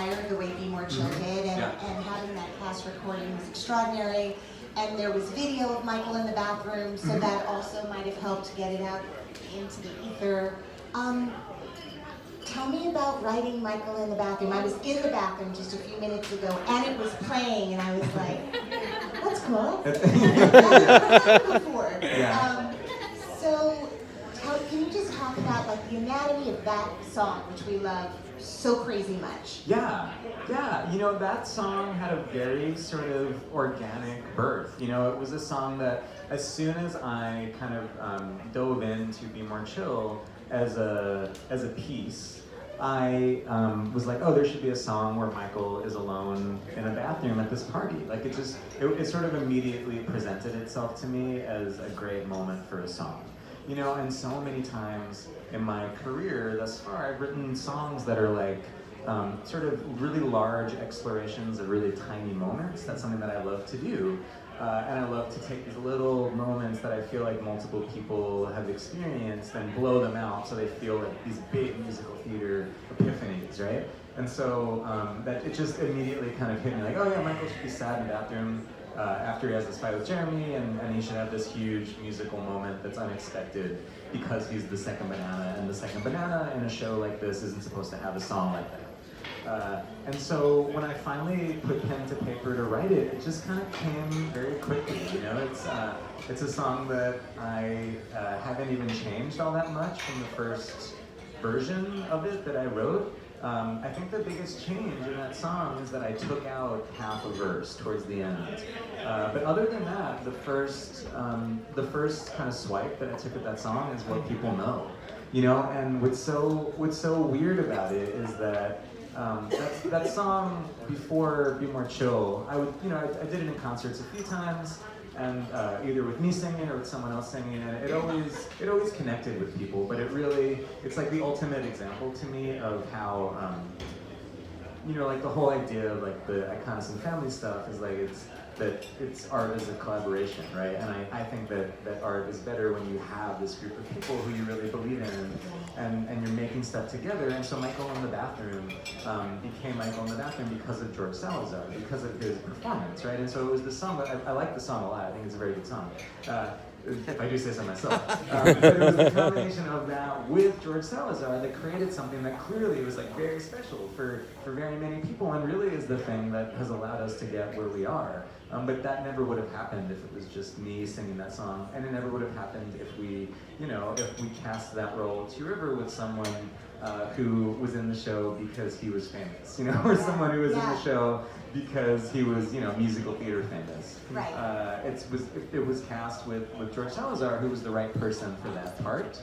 inspired the way Be More Chill did, and having that cast recording was extraordinary. And there was video of Michael in the bathroom, so that also might have helped get it out into the ether. Tell me about writing Michael in the bathroom. I was in the bathroom just a few minutes ago, and it was playing, and I was like, that's cool. I've never heard that before. Yeah. So, can you just talk about like the anatomy of that song, which we love so crazy much? Yeah. You know, that song had a very sort of organic birth. You know, it was a song that as soon as I kind of dove into Be More Chill as a piece, I was like, oh, there should be a song where Michael is alone in a bathroom at this party. Like it sort of immediately presented itself to me as a great moment for a song. You know, and so many times in my career thus far, I've written songs that are like sort of really large explorations of really tiny moments. That's something that I love to do. And I love to take these little moments that I feel like multiple people have experienced and blow them out so they feel like these big musical theater epiphanies, right? And so that it just immediately kind of hit me like, oh yeah, Michael should be sad in the bathroom after he has this fight with Jeremy, and he should have this huge musical moment that's unexpected because he's the second banana, and the second banana in a show like this isn't supposed to have a song like that. And so when I finally put pen to paper to write it, it just kind of came very quickly. You know, it's a song that I haven't even changed all that much from the first version of it that I wrote. I think the biggest change in that song is that I took out half a verse towards the end. But other than that, the first kind of swipe that I took at that song is what people know. You know, and what's so weird about it is that that song before Be More Chill, I did it in concerts a few times, and either with me singing or with someone else singing, and it always connected with people. But it's like the ultimate example to me of how like the whole idea of like the Iconis and family stuff is like it's art as a collaboration, right? And I think that art is better when you have this group of people who you really believe in, and you're making stuff together. And so Michael in the Bathroom became Michael in the Bathroom because of George Salazar, because of his performance, right? And so it was the song, but I like the song a lot. I think it's a very good song. If I do say so myself. But it was the combination of that with George Salazar that created something that clearly was like very special for very many people, and really is the thing that has allowed us to get where we are. But that never would have happened if it was just me singing that song, and it never would have happened if we cast that role to River with someone who was in the show because he was famous, or someone who was in the show because he was, musical theater famous. Right. It was cast with George Salazar, who was the right person for that part,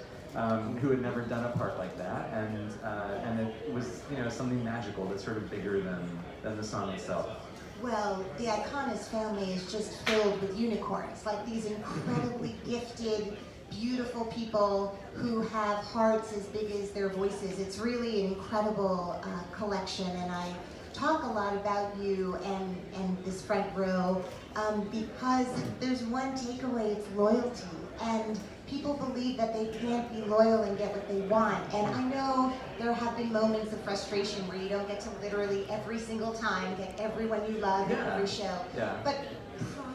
who had never done a part like that, and it was, something magical that's sort of bigger than the song itself. Well, the Iconis family is just filled with unicorns, like these incredibly gifted, beautiful people who have hearts as big as their voices. It's really an incredible collection, and I talk a lot about you and this front row because there's one takeaway, it's loyalty. And people believe that they can't be loyal and get what they want. And I know there have been moments of frustration where you don't get to literally every single time get everyone you love in every show. Yeah. But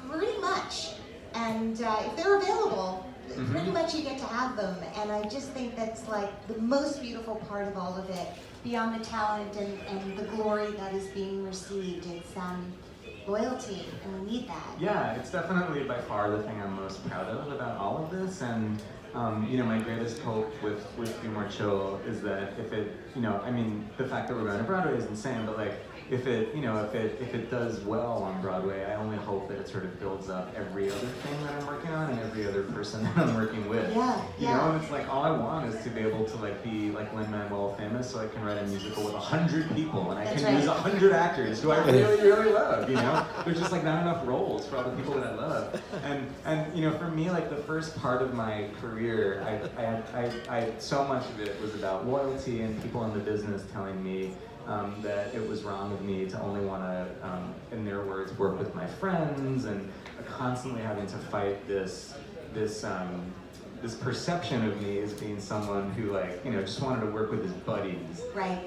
pretty much, and if they're available, pretty much you get to have them. And I just think that's like the most beautiful part of all of it, beyond the talent and the glory that is being received. It's loyalty, and we need that. Yeah, it's definitely by far the thing I'm most proud of about all of this, and my greatest hope with Be More Chill is that if it, the fact that we're going to Broadway is insane, but like if it does well on Broadway, I only hope that it sort of builds up every other thing that I'm working on and every other person that I'm working with. And it's like all I want is to be able to be like Lin-Manuel famous, so I can write a musical with 100 people and I can use 100 actors who I really, really love. There's just like not enough roles for all the people that I love. And for me, like the first part of my career, I so much of it was about loyalty and people in the business telling me that it was wrong of me to only want to, in their words, work with my friends, and constantly having to fight this this perception of me as being someone who like, just wanted to work with his buddies. Right.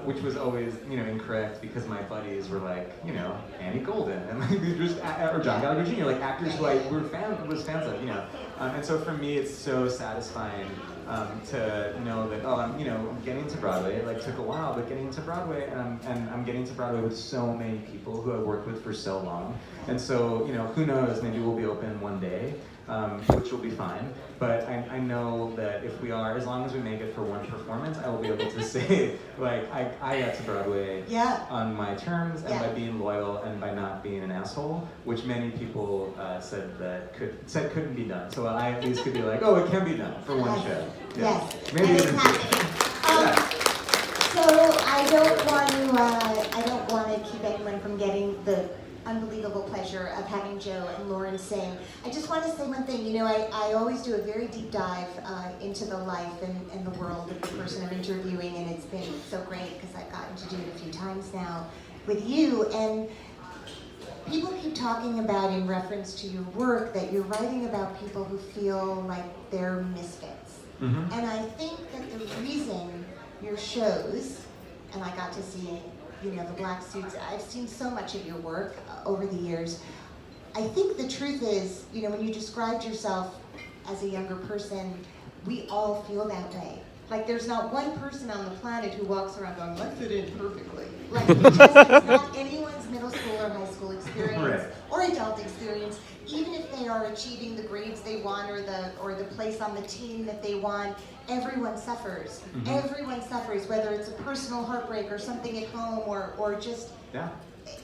Which was always, incorrect because my buddies were like, Annie Golden and like or John Gallagher Jr., like actors who I was fans of, and so for me it's so satisfying to know that I'm getting to Broadway. It like took a while, but getting to Broadway, and I'm getting to Broadway with so many people who I've worked with for so long, and so who knows, maybe we'll be open one day, which will be fine. But I know that if we are, as long as we make it for one performance, I will be able to say like I got to Broadway on my terms and by being loyal and by not being an asshole, which many people said couldn't be done. So I at least could be like, oh, it can be done for one show. Yeah. Yes, Maybe and even it's two. happening. So I don't want to keep anyone from getting the unbelievable pleasure of having Joe and Lauren sing. I just want to say one thing. I always do a very deep dive into the life and the world of the person I'm interviewing, and it's been so great because I've gotten to do it a few times now with you. And people keep talking about, in reference to your work, that you're writing about people who feel like they're misfits. Mm-hmm. And I think that the reason your shows, and I got to see, the black suits, I've seen so much of your work over the years. I think the truth is, when you described yourself as a younger person, we all feel that way. Like there's not one person on the planet who walks around going, I fit in perfectly. Like it's not anyone's middle school or high school experience or adult experience, even if they are achieving the grades they want or the place on the team that they want. Everyone suffers. Mm-hmm. Everyone suffers, whether it's a personal heartbreak or something at home or just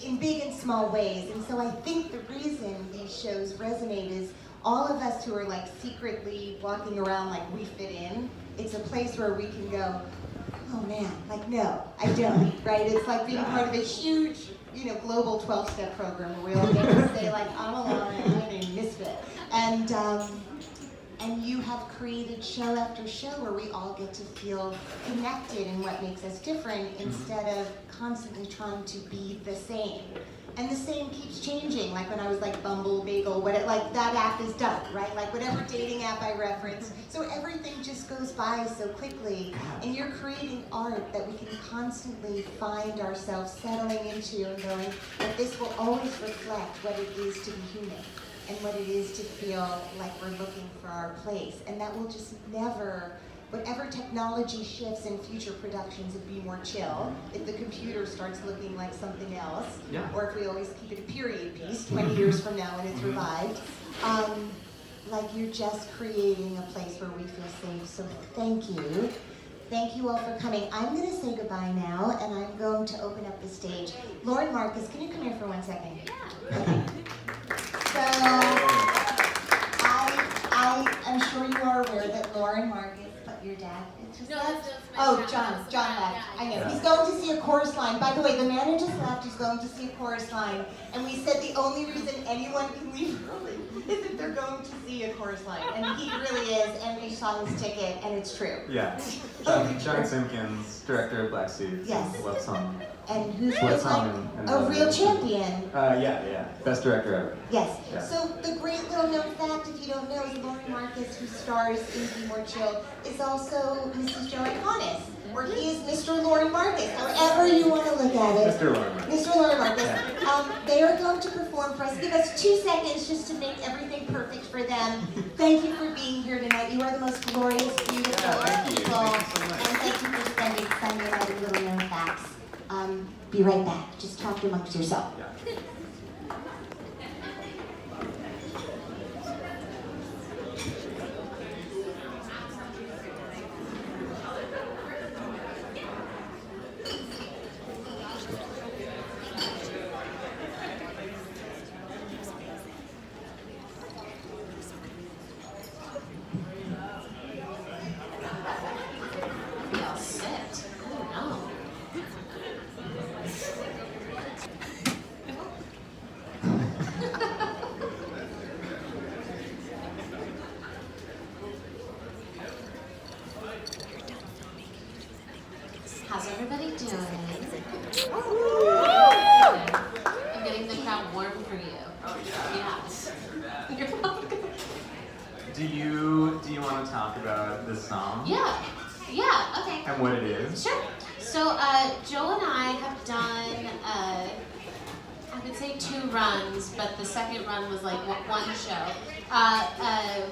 in big and small ways. And so I think the reason these shows resonate is all of us who are like secretly walking around like we fit in, it's a place where we can go, oh man, like no, I don't, right? It's like being part of a huge, global 12-step program where we all get to say like, I'm alone and I'm a misfit. And you have created show after show where we all get to feel connected in what makes us different instead of constantly trying to be the same. And the same keeps changing. Like when I was like Bumble, Bagel, that app is done, right? Like whatever dating app I reference. So everything just goes by so quickly. And you're creating art that we can constantly find ourselves settling into and going, but this will always reflect what it is to be human and what it is to feel like we're looking for our place. And that will just never, whatever technology shifts in future productions, it'd be more chill. If the computer starts looking like something else, or if we always keep it a period piece 20 years from now when it's revived, like you're just creating a place where we feel safe. So thank you. Thank you all for coming. I'm going to say goodbye now, and I'm going to open up the stage. Lauren Marucs, can you come here for 1 second? Okay. So, I'm sure you are aware that Lauren Marucs, but your dad just left? John left. I know. He's going to see a chorus line. By the way, the man who just left is going to see a chorus line. And we said the only reason anyone can leave early is if they're going to see a chorus line. And he really is, and we saw his ticket, and it's true. Yeah. John Simpkins, director of Black Suits. Yes. Love Song. And who's Love like Song and a real champion. Yeah. Best director ever. Yes. Yeah. So the great little known fact, if you don't know, is Lauren Marucs, who stars in Be More Chill, is also Mrs. Joe Iconis, or he is Mr. Lauren Marucs, however you want to look at it. Mr. Lauren Marucs. Mr. Lauren Marucs. They are going to perform for us. Give us 2 seconds just to make everything perfect for them. Thank you for being here tonight. You are the most glorious, beautiful people. Thank you so much. And thank you for spending Sunday night with Little Known Facts. Be right back. Just talk amongst yourself. Yeah. How's everybody doing? I'm getting the crowd warm for you. Oh, yeah. Yes. You're welcome. Do you So, do you want to talk about this song? Yeah, okay. And what it is? Sure. So, Joe and I have done, I would say 2 runs, but the second run was like one show.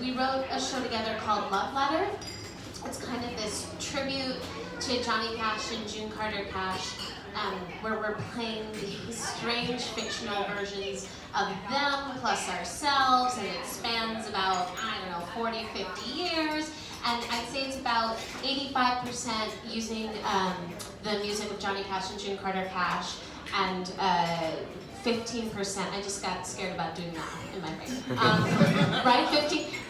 We wrote a show together called Love Letter. It's kind of this tribute to Johnny Cash and June Carter Cash, where we're playing these strange fictional versions of them plus ourselves, and it spans about, 40, 50 years. And I'd say it's about 85% using the music of Johnny Cash and June Carter Cash, and 15%, I just got scared about doing that in my brain. Right,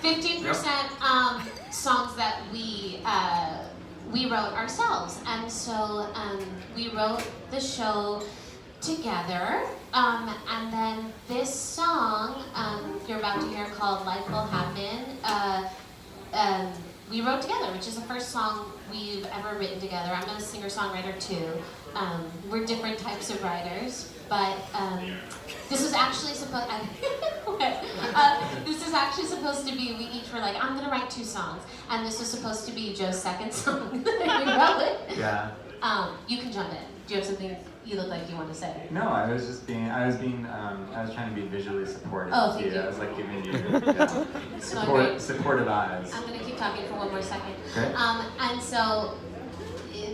15% songs that we wrote ourselves. And so we wrote the show together, and then this song you're about to hear called Life Will Happen, we wrote together, which is the first song we've ever written together. I'm a singer-songwriter too. We're different types of writers, but this was actually supposed. This is actually supposed to be. We each were like, I'm gonna write 2 songs, and this was supposed to be Joe's second song. We wrote it. Yeah. You can jump in. Do you have something you look like you want to say? No, I was trying to be visually supportive. Oh, thank you. I was like giving you supportive eyes. I'm gonna keep talking for one more second. Great. And so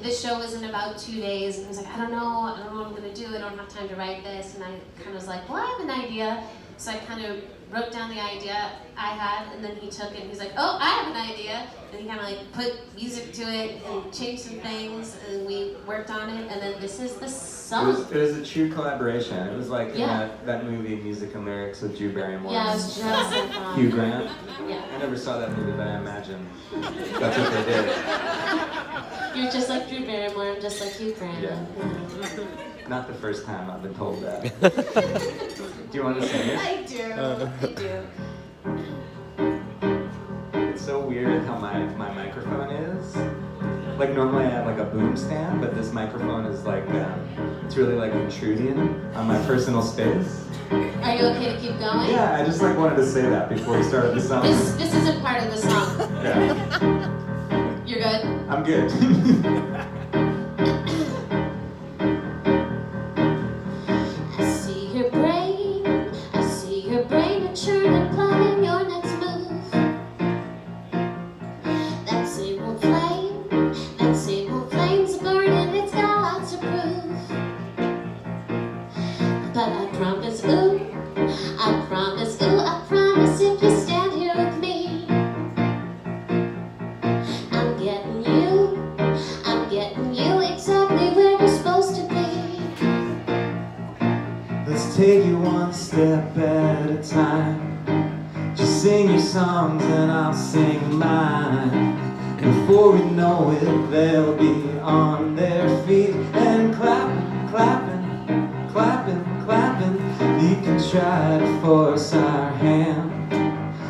the show was in about 2 days, and I was like, I don't know what I'm gonna do. I don't have time to write this, and I kind of was like, well, I have an idea. So I kind of wrote down the idea I had, and then he took it, and he's like, oh, I have an idea. And he kind of like put music to it and changed some things, and we worked on it, and then this is the song. It was a true collaboration. It was like in that movie, Music and Lyrics with Drew Barrymore. Yeah, it was just so fun. Hugh Grant. Yeah. I never saw that movie, but I imagine that's what they did. You're just like Drew Barrymore, I'm just like Hugh Grant. Yeah. Not the first time I've been told that. Do you want to sing it? I do. It's so weird how my microphone is. Like normally I have like a boom stand, but this microphone is like, it's really like intruding on my personal space. Are you okay to keep going? Yeah, I just like wanted to say that before we started the song. This isn't part of the song. Yeah. You're good? I'm good. Churning, plotting your next move. That same old flame's burning, it's got lots to prove. But I promise if you stand here with me, I'm getting you exactly where you're supposed to be. Let's take it one step at a time. Just sing your songs and I'll sing mine. Before we know it, they'll be on their feet and clapping, clapping, clapping, clapping. You can try to force our hand,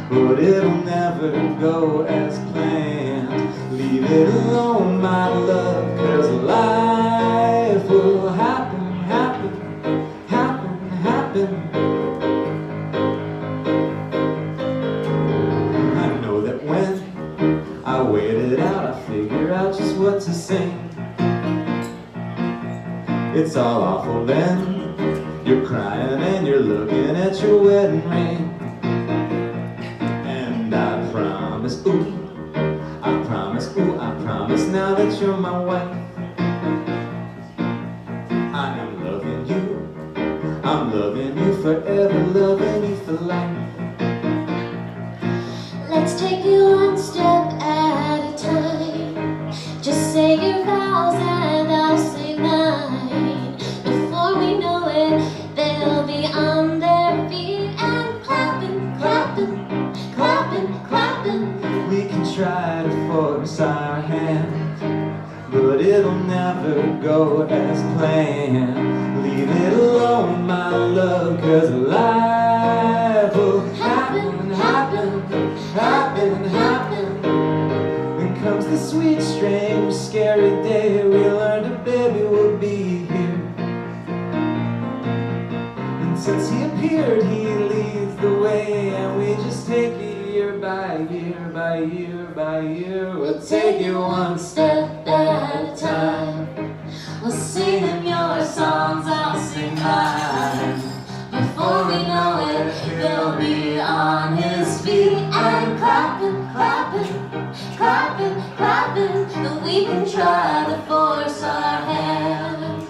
but it'll never go as planned. Leave it alone, my love, 'cause life will happen, happen, happen, happen. I wait it out, I figure out just what to sing. It's all awful then. You're crying and you're looking at your wedding ring. And I promise, I promise now that you're my wife. I am loving you forever, loving you for life. Let's take it one step at a time. Just say your vows and I'll say mine. Before we know it, they'll be on their feet and clapping, clapping, clapping, clapping. We can try to force our hand, but it'll never go as planned. Leave it alone, my love, 'cause life will happen, happen, happen, happen. Then comes the sweet, strange, scary day we learned a baby will be here. And since he appeared, he leads the way, and we just take it year by by year by year by year. We'll take it one step at a time. We'll sing them your songs, I'll sing mine. Before we know it, he'll be on his feet and clapping, clapping, clapping, clapping. And we can try to force our hand,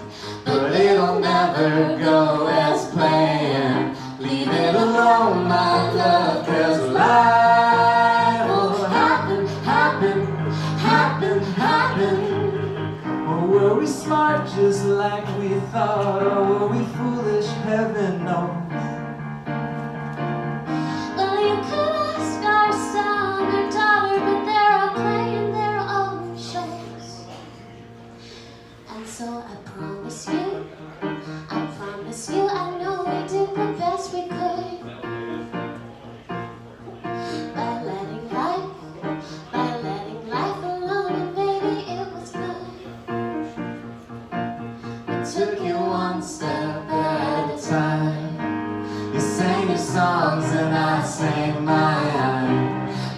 but it'll never go as planned. Leave it alone, my love, 'cause life will happen, happen, happen, happen. Or were we smart just like we thought, or were we foolish, heaven knows. Well, you could ask our son or daughter, but they're all playing their own shows. And so I promise you, I know we did the best we could. By letting life alone, and baby, it was good. We took it one step at a time. You sang your songs and I sang mine.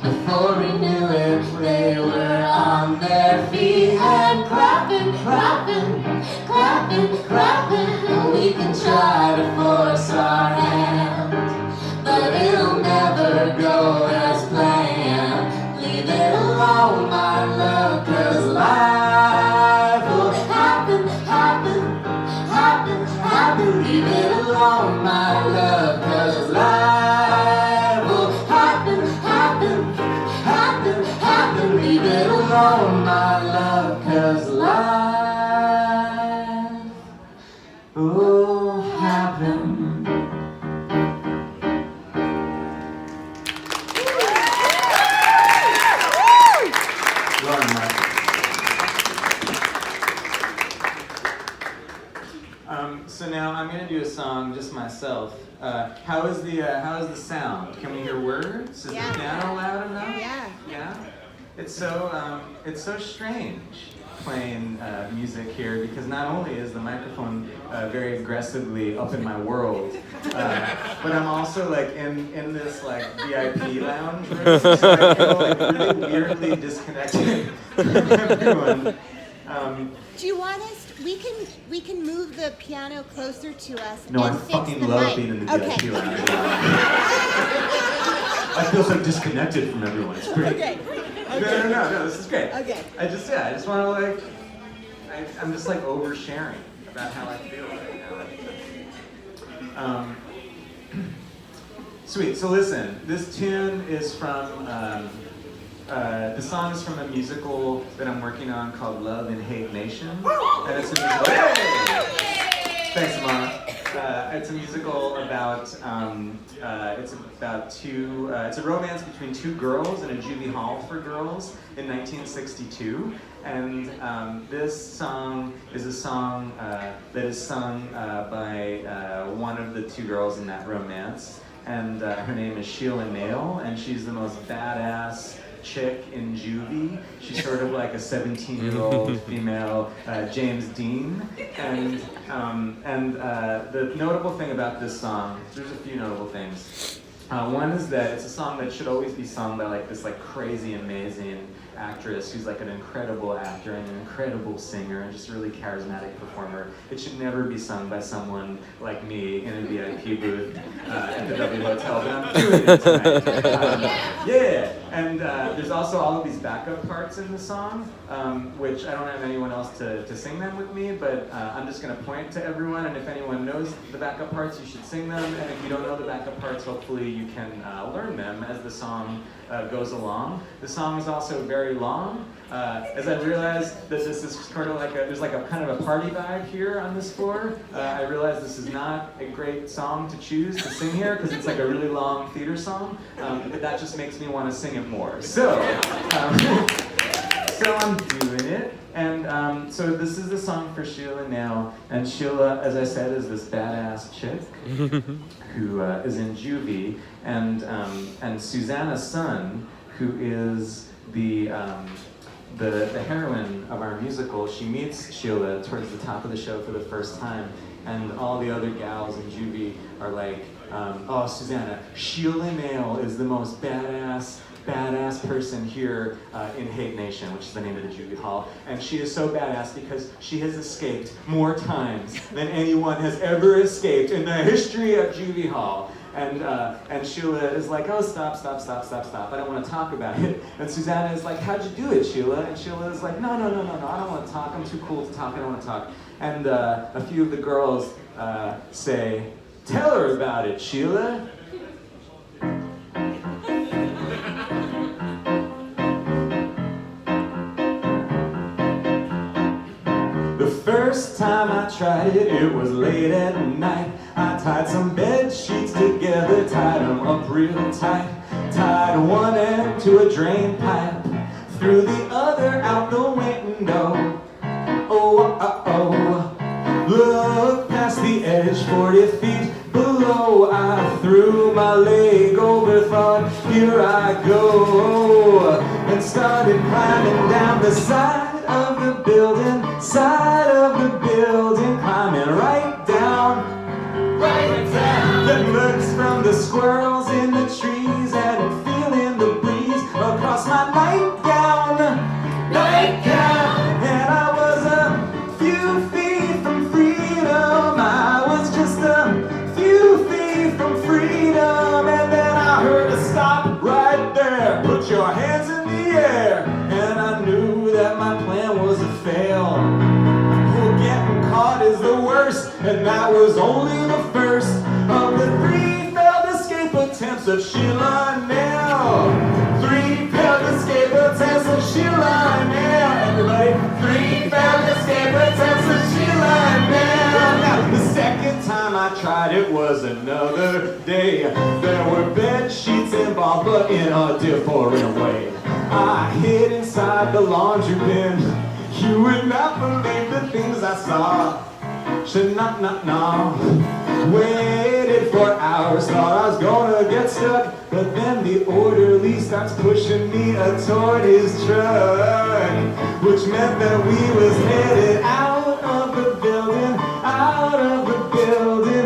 Before we knew it, they were on their feet and clapping, clapping, clapping, clapping. We can try to force our hand, but it'll never go as planned. Leave it alone, my love, 'cause life will happen, happen, happen, happen. Leave it alone, my love, 'cause life will happen, happen, happen, happen. Leave it alone, my love, 'cause life will happen. Lauren Marucs. So now I'm gonna do a song just myself. How is the sound? Can we hear words? Is the piano loud enough? Yeah. It's so strange playing music here, because not only is the microphone very aggressively up in my world, but I'm also like in this like VIP lounge room, so I feel like really weirdly disconnected from everyone. Do you want us? We can move the piano closer to us. No, I and fix fucking the love mic. being in the Okay. VIP lounge. I feel so disconnected from everyone. It's great. Okay. No, this is great. Okay. I just want to like, I'm just like oversharing about how I feel right now. Sweet, so listen, this tune is from, the song is from a musical that I'm working on called Love and Hate Nation. And it's a musical, thanks, Ilana. It's a musical about, it's a romance between two girls in a juvie hall for girls in 1962. And this song is a song that is sung by one of the two girls in that romance. And her name is Sheila Nail, and she's the most badass chick in juvie. She's sort of like a 17-year-old female James Dean. And the notable thing about this song, there's a few notable things. One is that it's a song that should always be sung by like this like crazy amazing actress who's like an incredible actor and an incredible singer and just a really charismatic performer. It should never be sung by someone like me in a VIP booth at the W Hotel, but I'm doing it tonight. And there's also all of these backup parts in the song, which I don't have anyone else to sing them with me, but I'm just going to point to everyone, and if anyone knows the backup parts, you should sing them, and if you don't know the backup parts, hopefully you can learn them as the song goes along. The song is also very long. As I realized that this is sort of like there's like a kind of a party vibe here on this floor, I realized this is not a great song to choose to sing here because it's like a really long theater song, but that just makes me want to sing it more. So I'm doing it. And so this is the song for Sheila now. And Sheila, as I said, is this badass chick who is in juvie. And Susanna Sun, who is the heroine of our musical, she meets Sheila towards the top of the show for the first time. And all the other gals in juvie are like oh, Susanna, Sheila Nail is the most badass person here in Hate Nation, which is the name of the juvie hall. And she is so badass because she has escaped more times than anyone has ever escaped in the history of juvie hall. And Sheila is like, oh, stop, I don't want to talk about it. And Susanna is like, how'd you do it, Sheila? And Sheila is like, no, I don't want to talk, I'm too cool to talk, I don't want to talk. And a few of the girls say, tell her about it, Sheila. The first time I tried it, it was late at night. I tied some bed sheets together, tied them up real tight. Tied one end to a drain pipe, threw the other out the window. Oh. Look past the edge, 40 feet below. I threw my leg over, thought, here I go. And started climbing down the side of the building, climbing right down. Then looks from the squirrels in the trees and feeling the breeze across my nightgown. And I was a few feet from freedom. I was just a few feet from freedom. And then I heard a stop right there. Put your hands in the air. And I knew that my plan was a fail. Getting caught is the worst, and that was only the first of the 3 failed escape attempts of Sheila Nail. 3 failed escape attempts of Sheila Nail. Everybody, 3 failed escape attempts of Sheila Nail. Now, the second time I tried it was another day. There were bed sheets involved, but in a different way. I hid inside the laundry bin. You would not believe the things I saw. Should not. Waited for hours, thought I was gonna get stuck. But then the orderly starts pushing me toward his truck, which meant that we was headed out of the building,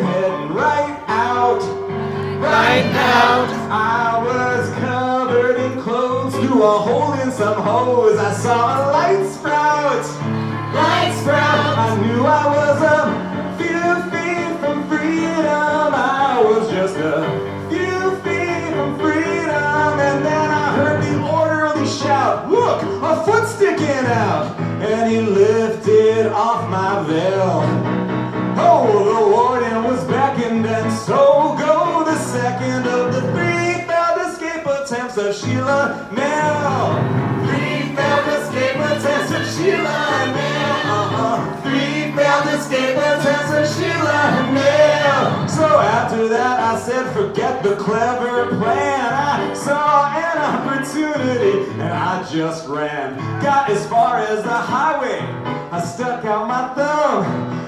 heading right out. I was covered in clothes, through a hole in some hose. I saw a light sprout. I knew I was a few feet from freedom. I was just a few feet from freedom. And then I heard the orderly shout, look, a foot sticking out. And he lifted off my veil. Oh, the warden was beckoned, and so go the second of the 3 failed escape attempts of Sheila Nail. 3 failed escape attempts of Sheila Nail. 3 failed escape attempts of Sheila Nail. So after that I said, forget the clever plan. I saw an opportunity and I just ran. Got as far as the highway, I stuck out my thumb.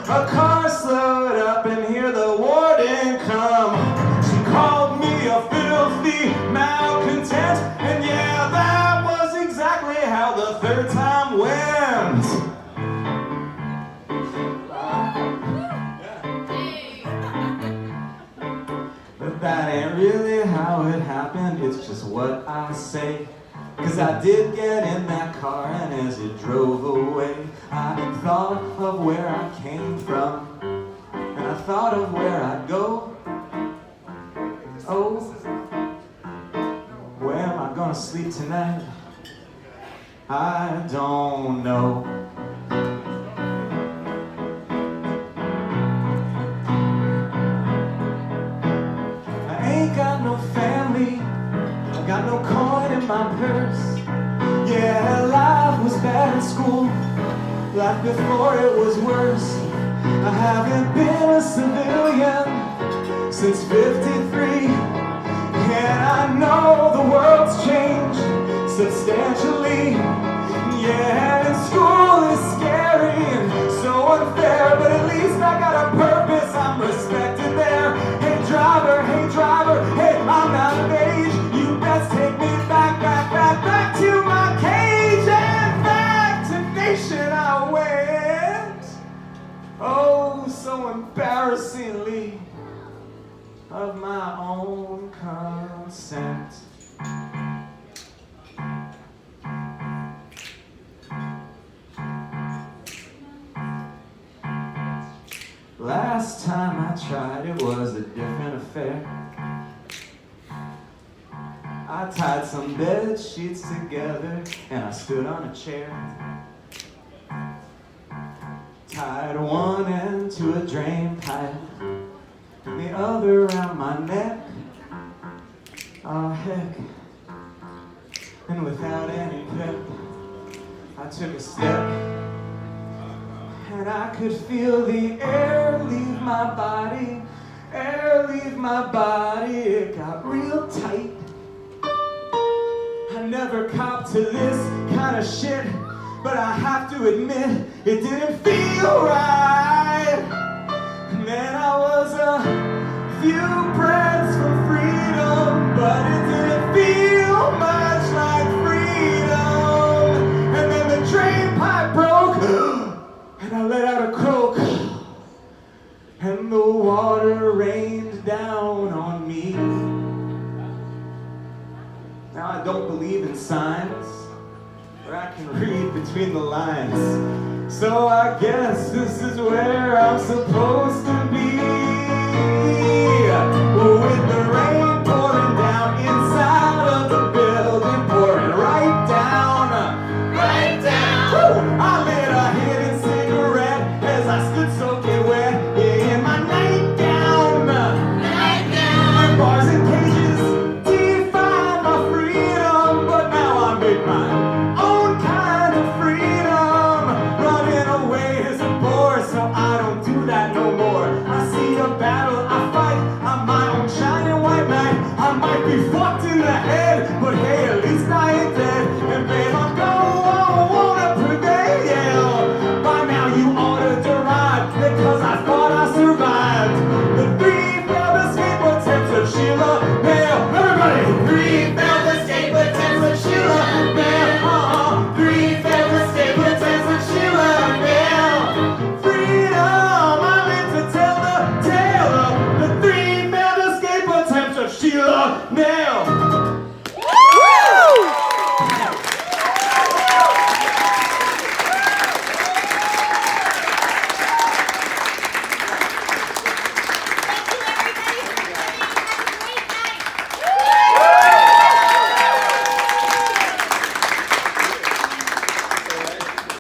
A car slowed up and here the warden come. She called me a filthy malcontent, and yeah, that was exactly how the 3rd time went. But that ain't really how it happened, it's just what I say. Cause I did get in that car, and as it drove away, I thought of where I came from, and I thought of where I'd go. Oh, where am I gonna sleep tonight? I don't know. I ain't got no family, I got no coin in my purse. Yeah, life was bad in school, life before it was worse. I haven't been a civilian since '53, and I know the world's changed substantially. Yeah, and school is scary and so unfair, but at least I got a purpose, I'm respected there. Hey driver, hey, I'm out of age. You best take me back to my cage, and back to nation I went. Oh, so embarrassingly of my time I tried, it was a different affair. I tied some bed sheets together and I stood on a chair. Tied one end to a drain pipe and the other around my neck. Oh heck. And without any pep, I took a step, and I could feel the air leave my body, air leave my body. It got real tight. I never copped to this kind of shit, but I have to admit, it didn't feel right. And then I was a few breaths from freedom, but it didn't feel much like freedom. And then the drain pipe broke, and I let out a croak, and the water rained down on me. Now I don't believe in signs, but I can read between the lines. So I guess this is where I'm supposed to